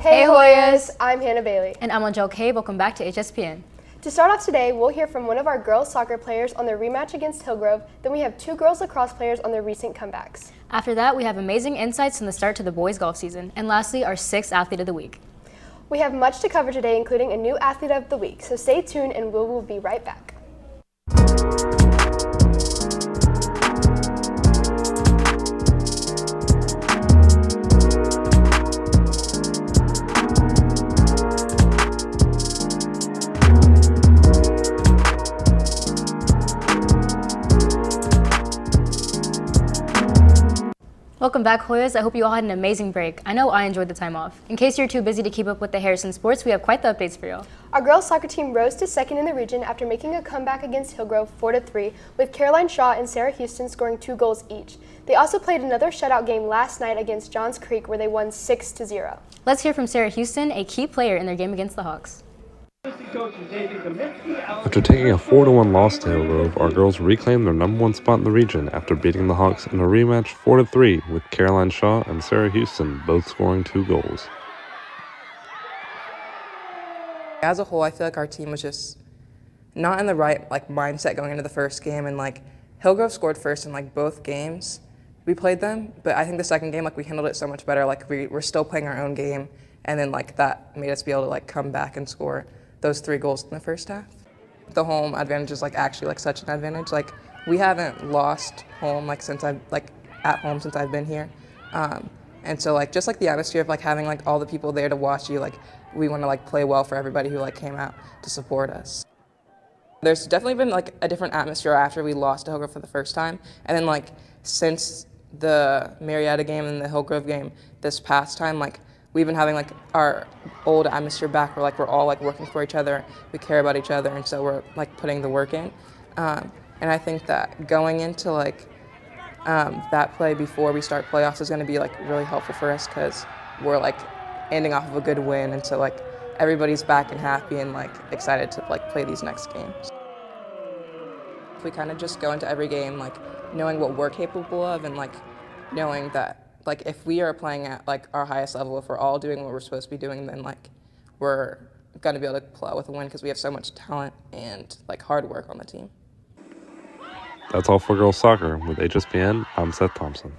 Hey Hoyas! I'm Hannah Bailey. And I'm Angel K. Welcome back to HSPN. To start off today, we'll hear from one of our girls soccer players on their rematch against Hillgrove. Then we have two girls lacrosse players on their recent comebacks. After that, we have amazing insights from the start to the boys golf season. And lastly, our 6th athlete of the week. We have much to cover today, including a new athlete of the week. So stay tuned and we will be right back. Welcome back, Hoyas. I hope you all had an amazing break. I know I enjoyed the time off. In case you're too busy to keep up with the Harrison sports, we have quite the updates for y'all. Our girls soccer team rose to second in the region after making a comeback against Hillgrove 4-3, with Caroline Shaw and Sarah Houston scoring 2 goals each. They also played another shutout game last night against Johns Creek, where they won 6-0. Let's hear from Sarah Houston, a key player in their game against the Hawks. After taking a 4-1 loss to Hillgrove, our girls reclaimed their #1 spot in the region after beating the Hawks in a rematch 4-3, with Caroline Shaw and Sarah Houston both scoring 2 goals. As a whole, I feel like our team was just not in the right mindset going into the first game, and Hillgrove scored first in both games we played them, but I think the second game we handled it so much better. We were still playing our own game, and then that made us be able to come back and score those 3 goals in the first half. The home advantage is actually such an advantage. We haven't lost home since I've at home since I've been here, and so just the atmosphere of having all the people there to watch you, we want to play well for everybody who came out to support us. There's definitely been a different atmosphere after we lost to Hillgrove for the first time, and then since the Marietta game and the Hillgrove game this past time, we've been having our old atmosphere back where we're all working for each other, we care about each other, and so we're putting the work in. And I think that going into that play before we start playoffs is going to be like really helpful for us because we're like ending off of a good win, and so like everybody's back and happy and like excited to like play these next games. If we kind of just go into every game like knowing what we're capable of and like knowing that like if we are playing at like our highest level, if we're all doing what we're supposed to be doing, then like we're going to be able to pull out with a win because we have so much talent and like hard work on the team. That's all for girls soccer. With HSPN, I'm Seth Thompson.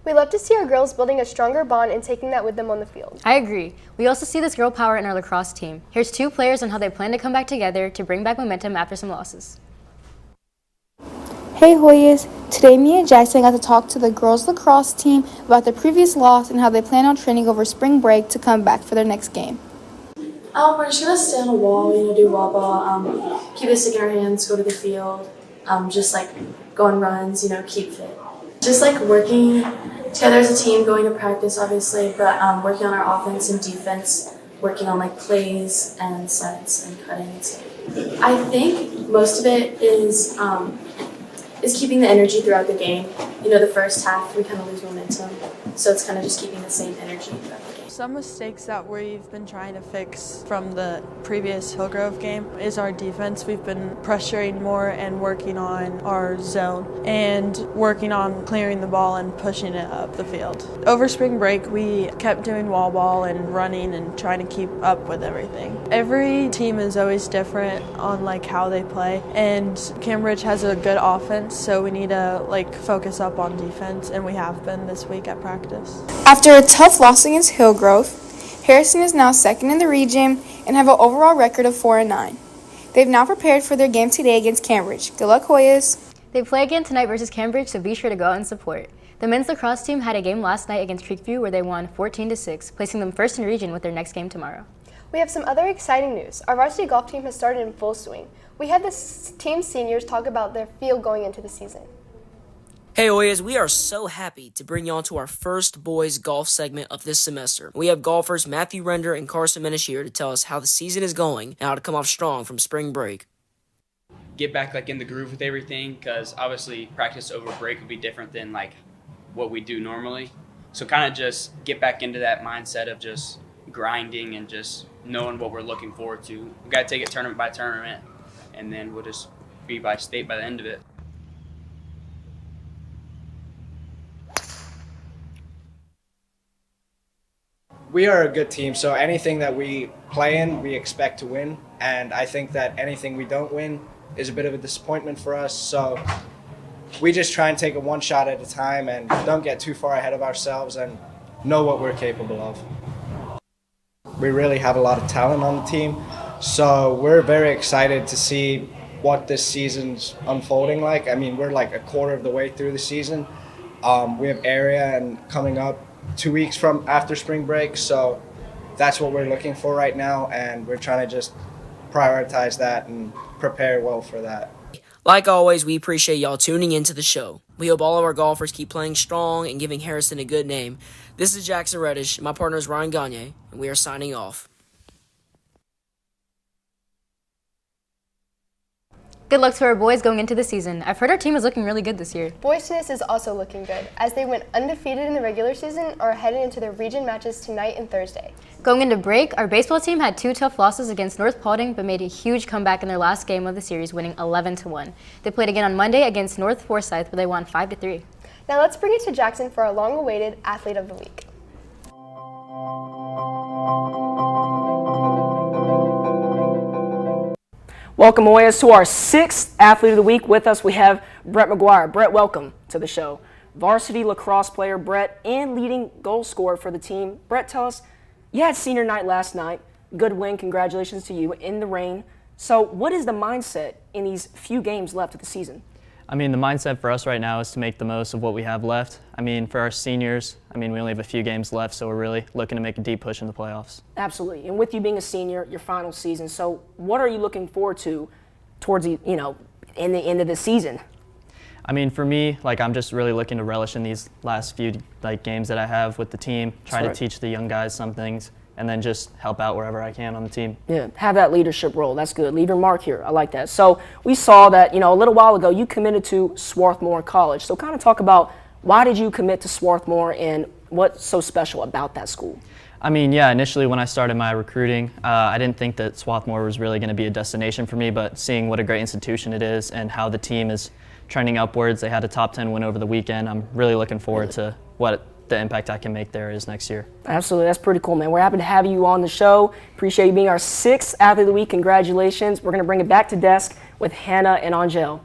We love to see our girls building a stronger bond and taking that with them on the field. I agree. We also see this girl power in our lacrosse team. Here's 2 players on how they plan to come back together to bring back momentum after some losses. Hey Hoyas! Today me and Jackson got to talk to the girls lacrosse team about the previous loss and how they plan on training over spring break to come back for their next game. We're just gonna stay on a wall, do wall ball, keep a stick in our hands, go to the field, just like go on runs, keep fit. Just like working together as a team, going to practice obviously, but working on our offense and defense, working on like plays and sets and cutting and stuff. I think most of it is keeping the energy throughout the game. The first half we kind of lose momentum, so it's kind of just keeping the same energy throughout the game. Some mistakes that we've been trying to fix from the previous Hillgrove game is our defense. We've been pressuring more and working on our zone and working on clearing the ball and pushing it up the field. Over spring break, we kept doing wall ball and running and trying to keep up with everything. Every team is always different on like how they play, and Cambridge has a good offense, so we need to like focus up on defense, and we have been this week at practice. After a tough loss against Hillgrove, Harrison is now second in the region and have an overall record of 4-9. They've now prepared for their game today against Cambridge. Good luck, Hoyas! They play again tonight versus Cambridge, so be sure to go out and support. The men's lacrosse team had a game last night against Creekview where they won 14-6, placing them first in region with their next game tomorrow. We have some other exciting news. Our varsity golf team has started in full swing. We had the team seniors talk about their feel going into the season. Hey Oyas, we are so happy to bring you on to our first boys golf segment of this semester. We have golfers Matthew Render and Carson Menish here to tell us how the season is going and how to come off strong from spring break. Get back in the groove with everything, because obviously practice over break will be different than what we do normally. So kind of just get back into that mindset of just grinding and just knowing what we're looking forward to. We got to take it tournament by tournament, and then we'll just be by state by the end of it. We are a good team, so anything that we play in, we expect to win. And I think that anything we don't win is a bit of a disappointment for us. So we just try and take it one shot at a time and don't get too far ahead of ourselves and know what we're capable of. We really have a lot of talent on the team, so we're very excited to see what this season's unfolding like. I mean, we're like a quarter of the way through the season. We have area and coming up 2 weeks from after spring break, so that's what we're looking for right now, and we're trying to just prioritize that and prepare well for that. Like always, we appreciate y'all tuning into the show. We hope all of our golfers keep playing strong and giving Harrison a good name. This is Jackson Reddish, my partner is Ryan Gagne, and we are signing off. Good luck to our boys going into the season. I've heard our team is looking really good this year. Boys tennis is also looking good, as they went undefeated in the regular season are headed into their region matches tonight and Thursday. Going into break, our baseball team had 2 tough losses against North Paulding, but made a huge comeback in their last game of the series, winning 11-1. They played again on Monday against North Forsyth, where they won 5-3. Now let's bring it to Jackson for our long-awaited Athlete of the Week. Welcome, Oyas, to our 6th Athlete of the Week. With us, we have Brett McGuire. Brett, welcome to the show. Varsity lacrosse player, Brett, and leading goal scorer for the team. Brett, tell us, you had senior night last night. Good win, congratulations to you, in the rain. So what is the mindset in these few games left of the season? I mean, the mindset for us right now is to make the most of what we have left. I mean, for our seniors, we only have a few games left, so we're really looking to make a deep push in the playoffs. Absolutely. And with you being a senior, your final season, so what are you looking forward to towards, in the end of the season? I mean, for me, I'm just really looking to relish in these last few games that I have with the team, try to teach the young guys some things, and then just help out wherever I can on the team. Yeah, have that leadership role. That's good. Leave your mark here. I like that. So we saw that, a little while ago you committed to Swarthmore College. So kind of talk about why did you commit to Swarthmore and what's so special about that school? I mean, yeah, initially when I started my recruiting, I didn't think that Swarthmore was really going to be a destination for me, but seeing what a great institution it is and how the team is trending upwards, they had a top 10 win over the weekend. I'm really looking forward to what the impact I can make there is next year. Absolutely. That's pretty cool, man. We're happy to have you on the show. Appreciate you being our 6th Athlete of the Week. Congratulations. We're going to bring it back to desk with Hannah and Angel.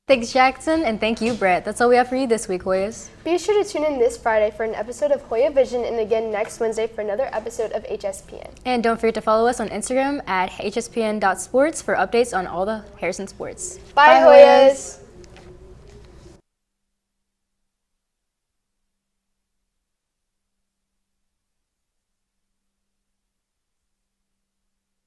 Thanks, Jackson, and thank you, Brett. That's all we have for you this week, Hoyas. Be sure to tune in this Friday for an episode of Hoya Vision and again next Wednesday for another episode of HSPN. And don't forget to follow us on Instagram at hspn.sports for updates on all the Harrison sports. Bye, Hoyas!